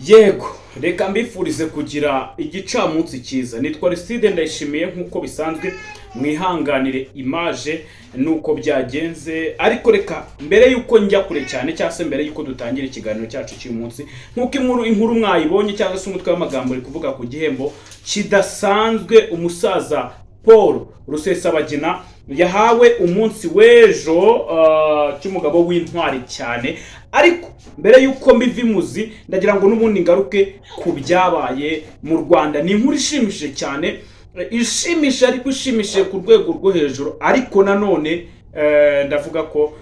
Yego, reka mbifurize kugira igicamunsi cyiza. Nitwa Aristide Ndayishimiye nk'uko bisanzwe, mwihanganire image nuko byagenze. Ariko reka mbere yuko njya kure cyane cyangwa se mbere yuko dutangira ikiganiro cyacu cy'uyu munsi, nk'uko inkuru mwayibonye cyangwa se umutwe w'amagambo uri kuvuga ku gihembo kidasanzwe umusaza Paul Rusesabagina yahawe umunsi w'ejo cy'umugabo w'intwari cyane. Ariko mbere yuko mbivimuzi ndagira ngo n'ubundi ngaruke ku byabaye mu Rwanda. Ni inkuru ishimishije cyane, ishimisha ariko ishimishije ku rwego rwo hejuru. Ariko nanone ndavuga ko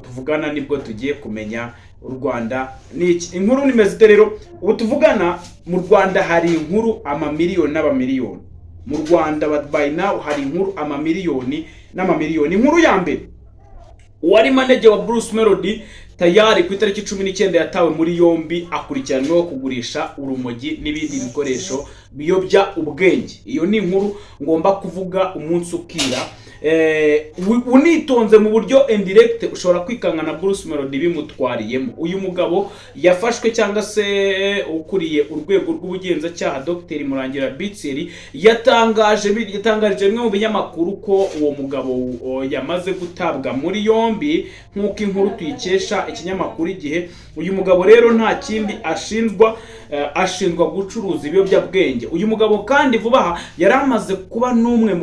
tuvugana nibwo tugiye kumenya u Rwanda n'iki. Inkuru nimeze rero, ubu tuvugana mu Rwanda hari inkuru amamiliyoni n'abamiliyoni. Mu Rwanda by now hari inkuru amamiliyoni n'amamiliyoni. Inkuru ya mbere, uwari manager wa Bruce Melody tayari ku itariki 19 yatawe muri yombi akurikiranyweho kugurisha urumogi n'ibindi bikoresho biyobya ubwenge. Iyo ni inkuru ngomba kuvuga umunsi ukira. Unitonze mu buryo indirect ushobora kwikanga na Bruce Melody bimutwariyemo. Uyu mugabo yafashwe cyangwa se ukuriye urwego rw'ubugenzacyaha Dr Murangira Bitseri yatangaje mwe mu binyamakuru ko uwo mugabo yamaze gutabwa muri yombi nk'uko inkuru tuyikesha ikinyamakuru Igihe. Uyu mugabo rero nta kindi ashinjwa gucuruza ibiyobyabwenge. Uyu mugabo kandi vuba aha yari amaze kuba n'umwe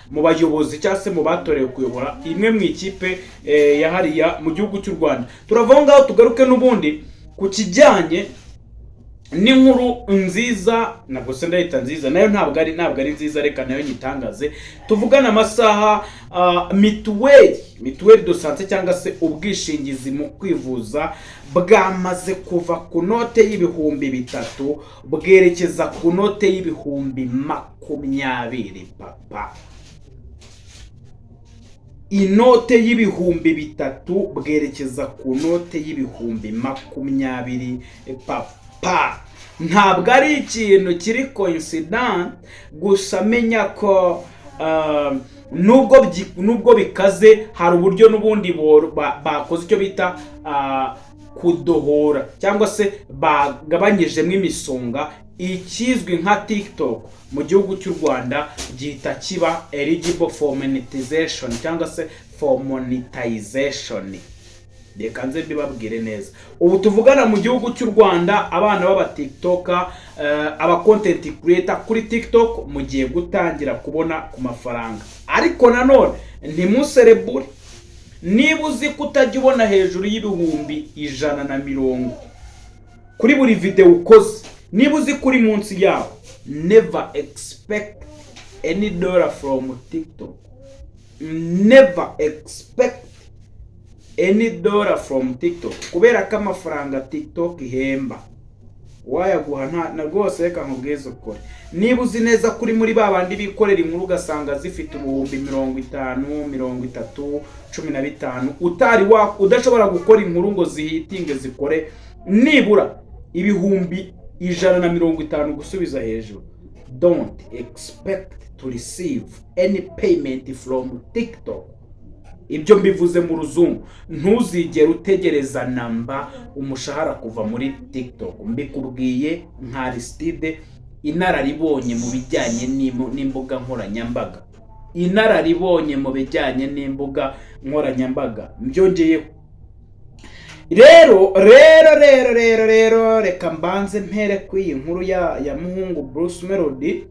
mu bayobozi cyangwa se mu batorewe kuyobora imwe mu ikipe yahariya mu gihugu cy'u Rwanda. Turava ngaho tugaruke n'ubundi ku kijyanye n'inkuru nziza, nabwo se ndahita nziza, nayo ntabwo ari nziza, reka nayo nyitangaze. Tuvugana amasaha mituweli de santé cyangwa se ubwishingizi mu kwivuza bwamaze kuva ku note y'ibihumbi 3 bwerekeza ku note y'ibihumbi 20 papa. Inote y'ibihumbi 3 bwerekeza ku note y'ibihumbi 20 papa. Ntabwo ari ikintu kiri coincident, gusa menya ko nubwo bikaze hari uburyo n'ubundi bakoze icyo bita kudohora cyangwa se bagabanyijemo imisonga. Ikizwi nka TikTok mu gihugu cy'u Rwanda gihita kiba eligible for monetization cyangwa se for monetization. Reka nze mbibabwire neza. Ubu tuvugana mu gihugu cy'u Rwanda abana b'aba TikToker, aba content creator kuri TikTok mugiye gutangira kubona ku mafaranga. Ariko nanone ntimuserebure, niba uzi kutajya ubona hejuru y'ibihumbi 150 kuri buri video ukoze, niba uzi kuri munsi yaho, never expect any dollar from TikTok. Never expect any dollar from TikTok, kubera ko amafaranga TikTok ihemba wayaguha na rwose. Reka nkubwize ukuri, niba uzi neza kuri muri babandi bikorera inkuru ugasanga zifite ibihumbi 50, 30, 15, udashobora gukora inkuru ngo zihitinge zikore nibura ibihumbi 150 gusubiza hejuru, don't expect to receive any payment from TikTok. Ibyo mbivuze mu ruzungu, ntuzigere utegereza namba umushahara kuva muri TikTok. Mbikubwiye nka Aristide, inararibonye mu bijyanye n'imbuga nkoranyambaga, mbyongeyeho. Rero reka mbanze mpere ku iyi nkuru ya muhungu Bruce Melody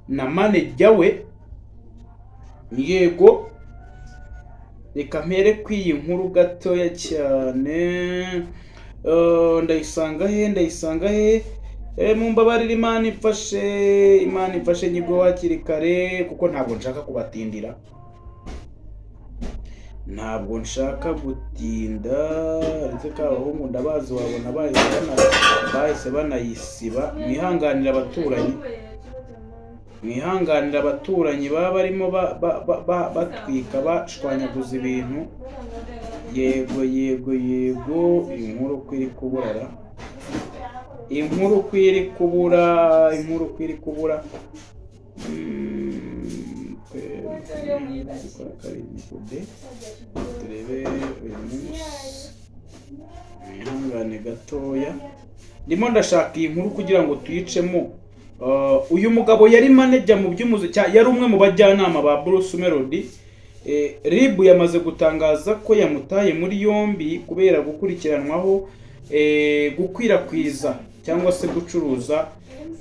na manager we. Yego, reka mpere ku iyi nkuru gatoya cyane. Ndayisanga he mumbabarira, Imana ifashe nyigo hakiri kare kuko ntabwo nshaka kubatindira, ntabwo nshaka gutinda. Ariko kabahungu ndabazi, wabona bahise banayisiba. Mwihanganira abaturanyi baba barimo batwika bashwanyaguza ibintu. Yego, inkuru kwiri kubura, inkuru kwiri kubura. Turebe uyu munsi ihangane gatoya, ndimo ndashaka iyi nkuru kugira ngo tuyicemo. Uyu mugabo yari manager mu by'umuziki, yari umwe mu bajyanama ba Bruce Melody. RIB yamaze gutangaza ko yamutaye muri yombi kubera gukurikiranwaho gukwirakwiza cyangwa se gucuruza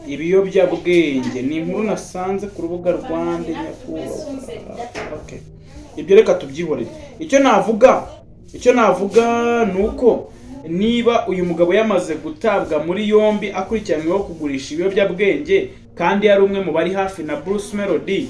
ibiyobyabwenge. Ni inkuru nasanze ku rubuga Rwanda Nyakubahwa. Okay, ibyo reka tubyihorere. Icyo navuga nuko niba uyu mugabo yamaze gutabwa muri yombi akurikiranyweho kugurisha ibiyobyabwenge kandi yari umwe mu bari hafi na Bruce Melody,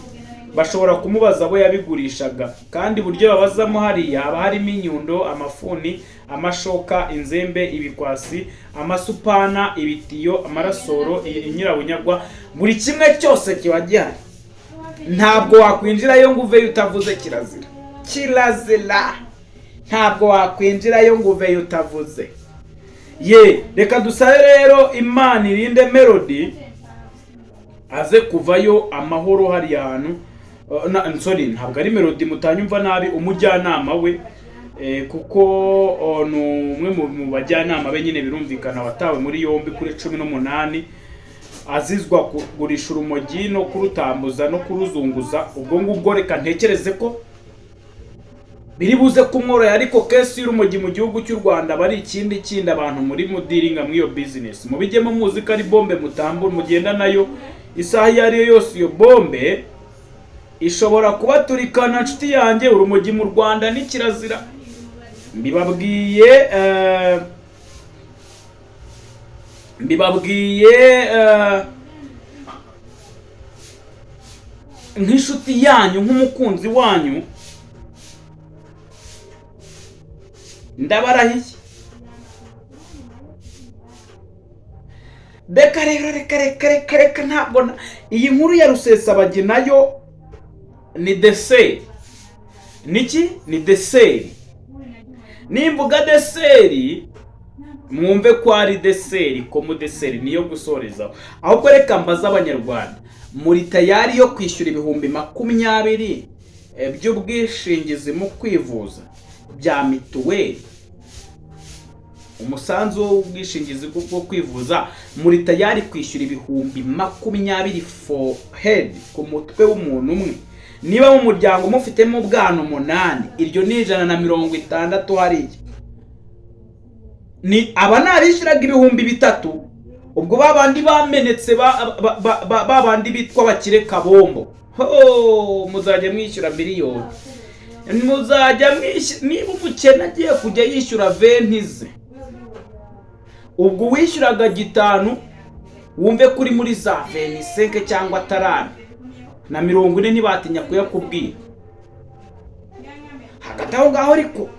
bashobora kumubaza abo yabigurishaga, kandi buryo babazamo hariya haba harimo inyundo, amafuni, amashoka, inzembe, ibikwasi, amasupana, ibitiyo, amarasoro, inyirabunyagwa, buri kimwe cyose kiba gihari. Ntabwo wakwinjirayo ngo uveyo utavuze kirazira, ntabwo wakwinjirayo ngo uveyo utavuze. Reka dusabe rero Imana irinde Melody aze kuvayo amahoro hariya hantu. Ntabwo ari Melody, mutanyumva nabi, umujyanama we, kuko ni umwe mu bajyanama be nyine, birumvikana watawe muri yombi kuri 18 azizwa kugurisha urumogi no kurutambuza no kuruzunguza. Ubwo ngubwo reka ntekereze ko biri buze kumworohera, ariko kesi y'urumogi mu gihugu cy'u Rwanda bari ikindi abantu muri mudiringa muri iyo business. Mubijyemo muzi ko ari bombe mutambura mugenda nayo isaha iyo ari yo yose. Iyo bombe ishobora kubaturikana nshuti yanjye. Urumogi mu Rwanda ni kirazira, mbibabwiye nk'inshuti yanyu, nk'umukunzi wanyu, ndabarahiye. Reka ntabwo iyi nkuru ya Rusesabagina nayo ni deseri. Ni deseri. Nimvuga deseri mwumve ko ari deseri, ko mu deseri niyo gusorezaho. Ahubwo reka mbaza Abanyarwanda, muri tayari yo kwishyura ibihumbi 20 by'ubwishingizi mu kwivuza bya mituweli? Umusanzu w'ubwishingizi bwo kwivuza muri tayari kwishyura ibihumbi 20 for head ku mutwe w'umuntu umwe? Niba mu muryango mufitemo ubwana 8, iryo ni 160 hariya. Ni aba narishyiraga ibihumbi 3. Ubwo babandi bamenetse babandi bitwa bakire kabombo, muzajya mwishyura miliyoni. Muzajya mwishyura, niba umukene agiye kujya yishyura 20 ubwo wishyuraga 5 wumve kuri muri za 25 cyangwa 30 na 40 ntibatinya kuyakubwira. Hagati aho ngaho ariko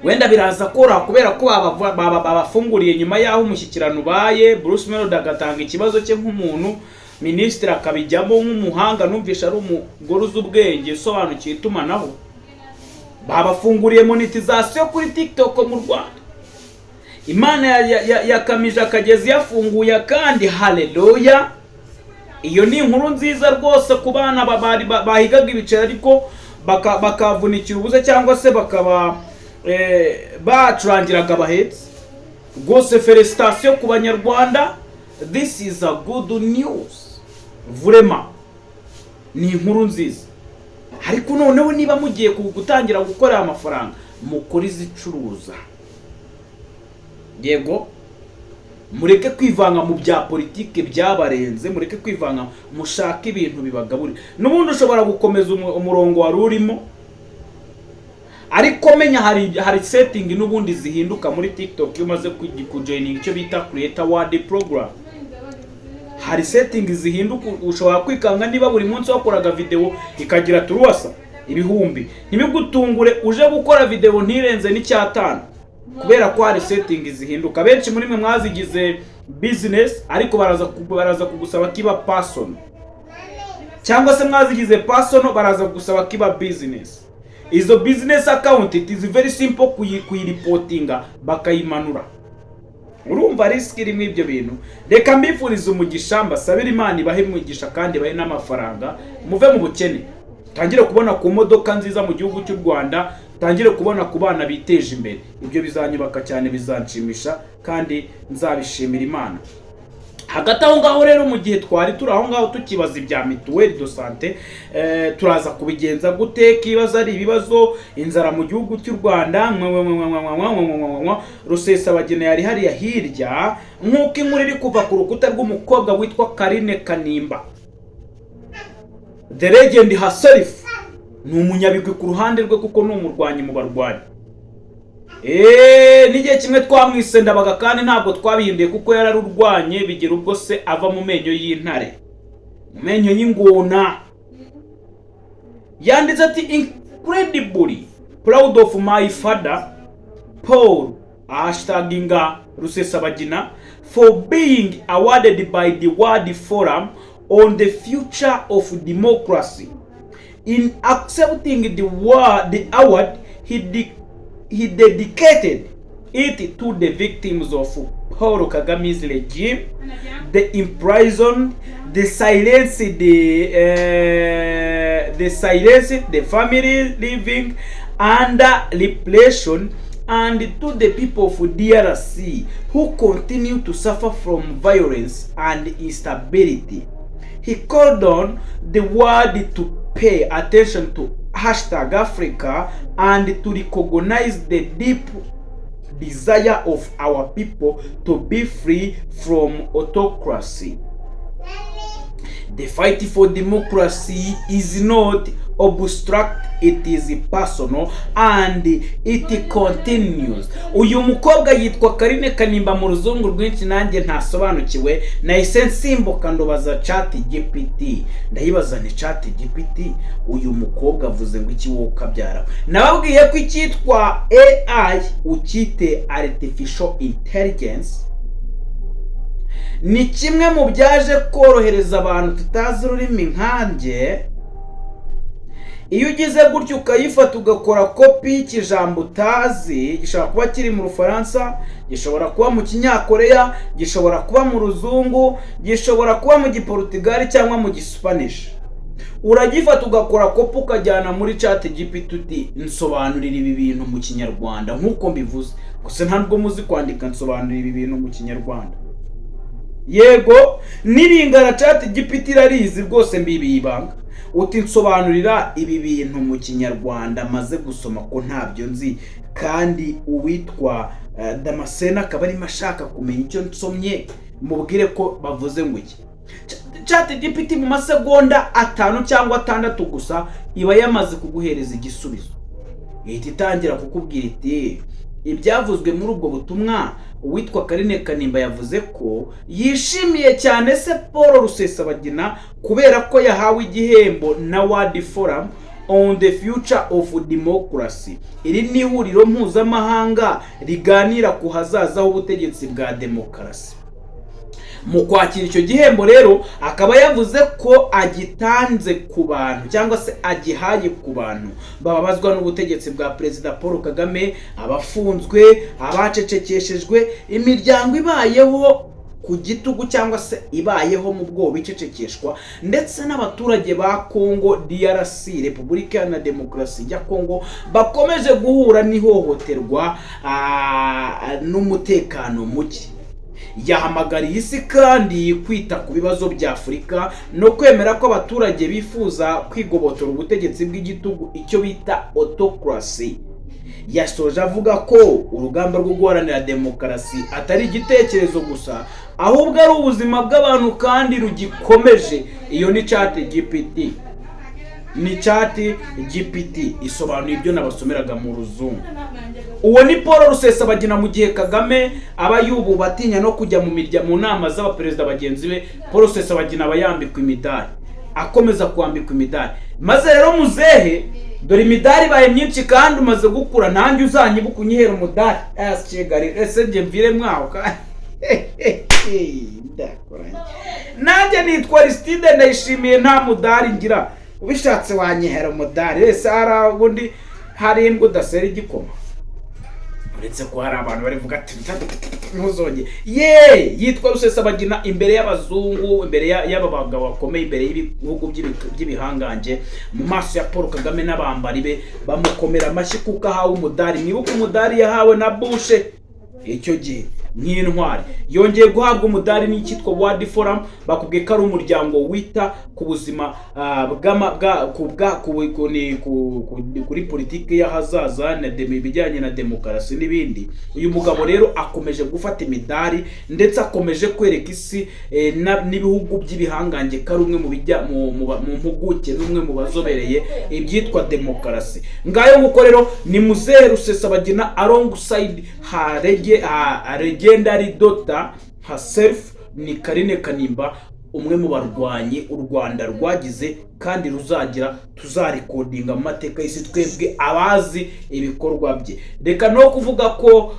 wenda biraza kora kubera ko babafunguriye nyuma yaho umushyikirano ubaye. Bruce Melody agatanga ikibazo cye nk'umuntu, minisitiri akabijyamo nk'umuhanga, numvisha ari umugore uzi ubwenge usobanukiye itumanaho. Babafunguriye monetization kuri TikTok mu Rwanda. Imana yakamije akagezi yafunguye kandi, haleluya. Iyo ni inkuru nziza rwose ku bana bahigaga ibiceri ariko bakavunikira ubuze cyangwa se bakaba bacurangiraga abahetse. Rwose felicitation ku Banyarwanda, this is a good news. Vraiment ni inkuru nziza. Ariko noneho niba mugiye gutangira gukora amafaranga, mukora izicuruza. Yego, mureke kwivanga mu bya politike byabarenze, mureke kwivanga, mushaka ibintu bibagaburira. N'ubundi ushobora gukomeza umurongo wari urimo, ariko menya hari setting n'ubundi zihinduka muri TikTok iyo umaze kujoining icyo bita creator word program. Hari setting zihinduka, ushobora kwikanga niba buri munsi wakoraga video ikagira turuwasa ibihumbi, ntibigutungure uje gukora video ntirenze n'5 kubera ko hari setting zihinduka. Benshi muri mwe mwazigize business ariko baraza kugusaba kiba person, cyangwa se mwazigize person baraza kugusaba kiba business. Izo business account, it is very simple kuyireportinga bakayimanura. Urumva risk iri mu ibyo bintu. Reka mbifurize umugisha, mbasabira Imana ibahe umugisha kandi bahe n'amafaranga, muve mu bukene, tangire kubona ku modoka nziza mu gihugu cy'u Rwanda, tangire kubona ku bana biteje imbere. Ibyo bizanyubaka cyane, bizanshimisha kandi nzabishimira Imana. Hagati aho ngaho rero mu gihe twari turi aho ngaho tukibaza ibya mituweli de sante, turaza kubigenza gute, kibaza ari ibibazo inzara mu gihugu cy'u Rwanda. Rusesabagina yari hariya hirya, nk'uko inkuru iri kuva ku rukuta rw'umukobwa witwa Karine Kanimba, the legend herself. Ni umunyabigwi ku ruhande rwe kuko ni umurwanyi mu barwanyi. N'igihe kimwe twamwise Ndabaga kandi ntabwo twabihinduye kuko yararurwanye bigira ubwo se ava mu menyo y'intare, mu menyo y'ingona. Yanditse ati incredibly proud of my father Paul # Rusesabagina for being awarded by the World Forum on the Future of Democracy. In accepting the award, he dedicated it to the victims of Paul Kagame's regime, the imprisoned, the silenced, the family living under repression, and to the people of DRC who continue to suffer from violence and instability. He called on the world to pay attention to #Africa and to recognize the deep desire of our people to be free from autocracy. The fight for democracy is not abstract, it is personal and it continues. Uyu mukobwa yitwa Karine Kanimba mu ruzungu rwinshi nanjye ntasobanukiwe, nahise nsimbuka ndobaza ChatGPT. Ndayibaza ni ChatGPT, uyu mukobwa avuze ngo iki wowe kabyara? Nababwiye ko icyitwa AI ukite artificial intelligence ni kimwe mu byaje korohereza abantu tutazi ururimi nkanjye. Iyo ugize gutyo ukayifata ugakora kopi y'ikijambo utazi, gishobora kuba kiri mu Rufaransa, gishobora kuba mu Kinyakoreya, gishobora kuba mu Ruzungu, gishobora kuba mu Giportugali cyangwa mu Gispanish. Uragifata ugakora kopi ukajyana muri ChatGPT uti nsobanurira ibi bintu mu Kinyarwanda nk'uko mbivuze. Gusa ntabwo muzi kwandika nsobanurira ibi bintu mu Kinyarwanda. Yego niringara ChatGPT irarizi rwose mbibibanga. Uti nsobanurira ibi bintu mu Kinyarwanda maze gusoma ko ntabyo nzi, kandi uwitwa Damascene akaba ari mashaka kumenya icyo nsomye, mubwire ko bavuze ngo iki. ChatGPT mu masegonda 5 cyangwa 6 gusa iba yamaze kuguhereza igisubizo. Ihita itangira kukubwira iti ibyavuzwe muri ubwo butumwa. Uwitwa Karine Kanimba yavuze ko yishimiye cyane se Paul Rusesabagina kubera ko yahawe igihembo na World Forum on the Future of Democracy. Iri ni ihuriro mpuzamahanga riganira ku hazaza h'ubutegetsi bwa demokarasi. Mu kwakira icyo gihembo rero akaba yavuze ko agitanze ku bantu cyangwa se agihaye ku bantu bababazwa n'ubutegetsi bwa Perezida Paul Kagame, abafunzwe, abacecekeshejwe, imiryango ibayeho ku gitugu cyangwa se ibayeho mu bwoba icecekeshwa, ndetse n'abaturage ba Congo DRC, Repubulika ya Demokarasi ya Congo, bakomeje guhura n'ihohoterwa n'umutekano muke. Yahamagariye isi kandi kwita ku bibazo bya Afurika no kwemera ko abaturage bifuza kwigobotora ubutegetsi bw'igitugu, icyo bita autocracy. Yasoje avuga ko urugamba rwo guharanira demokarasi atari igitekerezo gusa, ahubwo ari ubuzima bw'abantu kandi rugikomeje. Iyo ni ChatGPT. Ni ChatGPT isobanura ibyo nabasomeraga mu ruzungu. Uwo ni Paul Rusesabagina mu gihe Kagame aba yubu batinya no kujya mu nama z'abaperezida bagenzi be. Paul Rusesabagina aba yambikwa imidari, akomeza kwambikwa imidari. Maze rero muzehe, dore imidari baye myinshi kandi umaze gukura, nanjye uzanyibuka unyihera umudari. Askegari ese nje mvire mwaho kandi ndakoranye. Nanjye nitwa Aristide Ndayishimiye, nta mudari ngira. Ubishatse wanyihera umudari. Ese ara ubundi hari imbwa udasera igikoma. uretse ko hari abantu barivuga ati ntuzonge yitwa Rusesabagina imbere y'abazungu, imbere y'aba bagabo bakomeye, imbere y'ibihugu by'ibihangange, mu maso ya Paul Kagame n'abambari be bamukomera amashyi kuko ahawe umudari. Mwibuka umudari yahawe na Bush icyo gihe nk'intwari, yongeye guhabwa umudari n'icyitwa World Forum, bakubwiye ko ari umuryango wita ku buzima kuri politiki y'ahazaza bijyanye na demokarasi n'ibindi. Uyu mugabo rero akomeje gufata imidari ndetse akomeje kwereka isi n'ibihugu by'ibihangange ko ari umwe mu mpuguke n'umwe mu bazobereye ibyitwa demokarasi. Ngayo nguko rero ni Muzehe Rusesabagina alongside legendary doctor herself ni Carine Kanimba, umwe mu barwanyi u Rwanda rwagize kandi ruzagira, tuzarikodinga mu mateka y'isi twebwe abazi ibikorwa bye. Reka no kuvuga ko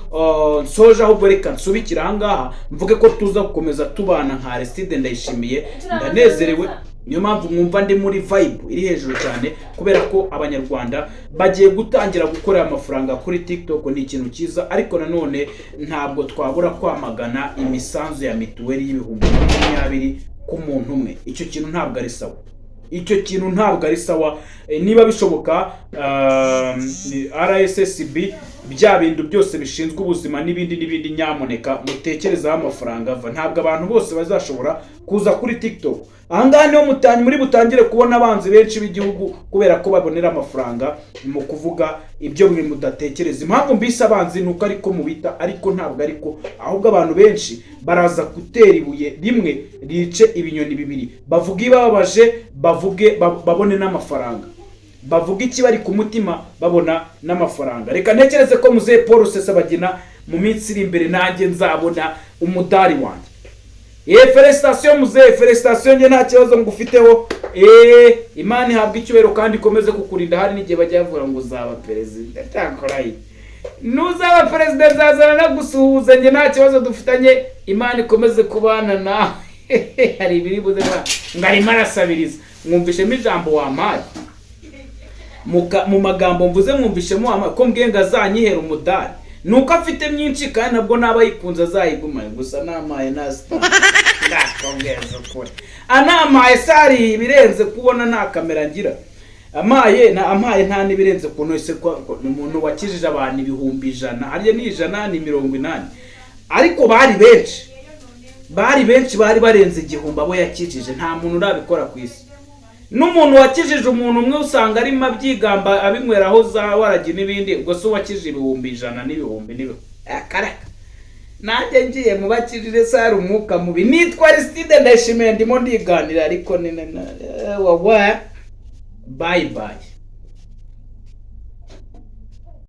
nsoje ahubwo reka nsubikira ahangaha mvuge ko tuza gukomeza tubana nka Aristide Ndayishimiye. Ndanezerewe, niyo mpamvu mwumva ndi muri vibe iri hejuru cyane, kubera ko abanyarwanda bagiye gutangira gukorera amafaranga kuri TikTok. Ni ikintu cyiza, ariko nanone ntabwo twabura kwamagana imisanzu ya mituweli y'ibihumbi 20 ku muntu umwe. Icyo kintu ntabwo ari sawa, icyo kintu ntabwo ari sawa. Niba bishoboka RSSB bya bintu byose bishinzwe ubuzima n'ibindi nyamuneka mutekerezaho amafaranga ava. Ntabwo abantu bose bazashobora kuza kuri TikTok. Ahangaha niho muri butangire kubona abanzi benshi b'igihugu, kubera ko babonera amafaranga mu kuvuga ibyo mwe mudatekereza. Impamvu mbise abanzi nuko ariko mubita, ariko ntabwo ariko, ahubwo abantu benshi baraza gutera ibuye rimwe rice ibinyoni bibiri. Bavuga ibabaje, babone n'amafaranga, bavuga iki bari ku mutima babona n'amafaranga. Reka ntekereze ko Muzehe Paul Rusesabagina mu minsi iri imbere nanjye nzabona umudari wanjye. Felicitation Muzehe, felicitation, nge nta kibazo ngufiteho. Imana ihabwa icyubahiro kandi ikomeze kukurinda. Hari n'igihe bajya bavuga ngo uzaba perezida, takorayi nuzaba perezida zazana no gusuhuza, nge nta kibazo dufitanye. Imana ikomeze kubana nawe. Hari ibiri buze ngarimo arasabiriza. Mwumvishemo ijambo wampaye mu magambo mvuze, mwumvishemo ko mbwenga azanyihera umudari. Nuko afite myinshi kandi nabwo nabayikunza azayigumanye, gusa namaye nasita ndakongeza kure anamaye sari ibirenze kubona nta kamera ngira. Amaye nta nibirenze kuntu ese ko umuntu wakijije abantu 100,000, hariye ni 180, ariko bari benshi bari barenze 1000 abo yakijije. Nta muntu urabikora ku isi. N'umuntu wakijije umuntu umwe usanga ari mabyigamba abinyweraho za waragi n'ibindi, ubwo so wakijije 100,000 n'ibihumbi akaraka. Nanjye ngiye mu bakijije sari umwuka mubi. Nitwa Aristide Ndayishimiye, ndimo ndiganira, ariko bye bye.